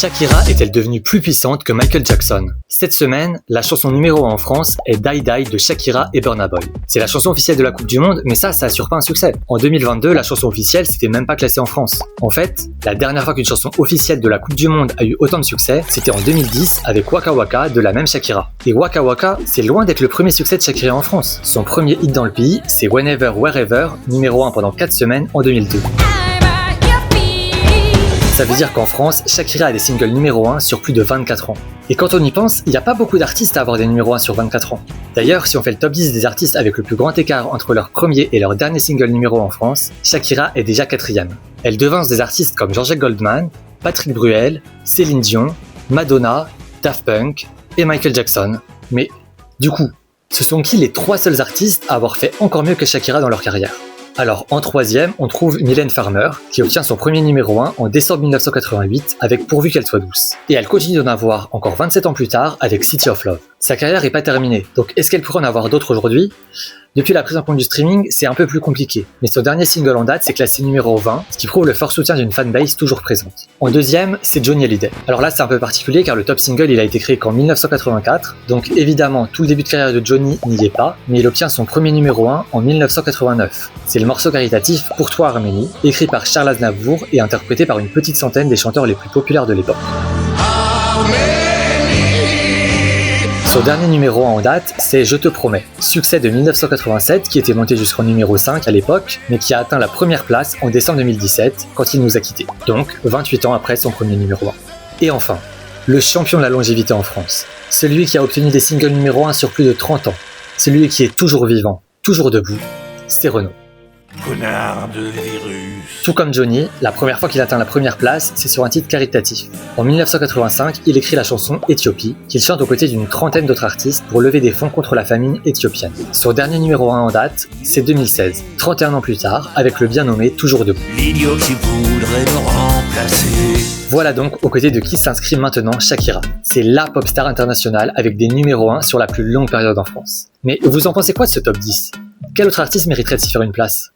Shakira est-elle devenue plus puissante que Michael Jackson? Cette semaine, la chanson numéro 1 en France est Die Die de Shakira et Burna Boy. C'est la chanson officielle de la Coupe du Monde, mais ça assure pas un succès. En 2022, la chanson officielle s'était même pas classée en France. En fait, la dernière fois qu'une chanson officielle de la Coupe du Monde a eu autant de succès, c'était en 2010 avec Waka Waka de la même Shakira. Et Waka Waka, c'est loin d'être le premier succès de Shakira en France. Son premier hit dans le pays, c'est Whenever Wherever, numéro 1 pendant 4 semaines en 2002. Ça veut dire qu'en France, Shakira a des singles numéro 1 sur plus de 24 ans. Et quand on y pense, il n'y a pas beaucoup d'artistes à avoir des numéros 1 sur 24 ans. D'ailleurs, si on fait le top 10 des artistes avec le plus grand écart entre leur premier et leur dernier single numéro 1 en France, Shakira est déjà 4e. Elle devance des artistes comme Jean-Jacques Goldman, Patrick Bruel, Céline Dion, Madonna, Daft Punk et Michael Jackson. Mais du coup, ce sont qui les 3 seuls artistes à avoir fait encore mieux que Shakira dans leur carrière? Alors en 3e, on trouve Mylène Farmer, qui obtient son premier numéro 1 en décembre 1988 avec Pourvu qu'elle soit douce. Et elle continue d'en avoir encore 27 ans plus tard avec City of Love. Sa carrière n'est pas terminée, donc est-ce qu'elle pourrait en avoir d'autres aujourd'hui? Depuis la prise en compte du streaming, c'est un peu plus compliqué, mais son dernier single en date s'est classé numéro 20, ce qui prouve le fort soutien d'une fanbase toujours présente. En 2e, c'est Johnny Hallyday. Alors là, c'est un peu particulier car le top single il a été créé qu'en 1984, donc évidemment tout le début de carrière de Johnny n'y est pas, mais il obtient son premier numéro 1 en 1989. C'est le morceau caritatif Pour toi Arménie, écrit par Charles Aznavour et interprété par une petite centaine des chanteurs les plus populaires de l'époque. Son dernier numéro 1 en date, c'est Je te promets, succès de 1987 qui était monté jusqu'au numéro 5 à l'époque, mais qui a atteint la première place en décembre 2017 quand il nous a quittés, donc 28 ans après son premier numéro 1. Et enfin, le champion de la longévité en France, celui qui a obtenu des singles numéro 1 sur plus de 30 ans, celui qui est toujours vivant, toujours debout, c'est Renaud. Connard de virus. Tout comme Johnny, la première fois qu'il atteint la première place, c'est sur un titre caritatif. En 1985, il écrit la chanson Éthiopie, qu'il chante aux côtés d'une trentaine d'autres artistes pour lever des fonds contre la famine éthiopienne. Son dernier numéro 1 en date, c'est 2016, 31 ans plus tard, avec le bien nommé Toujours debout. L'idiot qui voudrait me remplacer. Voilà donc aux côtés de qui s'inscrit maintenant Shakira. C'est la pop star internationale avec des numéros 1 sur la plus longue période en France. Mais vous en pensez quoi de ce top 10? Quel autre artiste mériterait de s'y faire une place?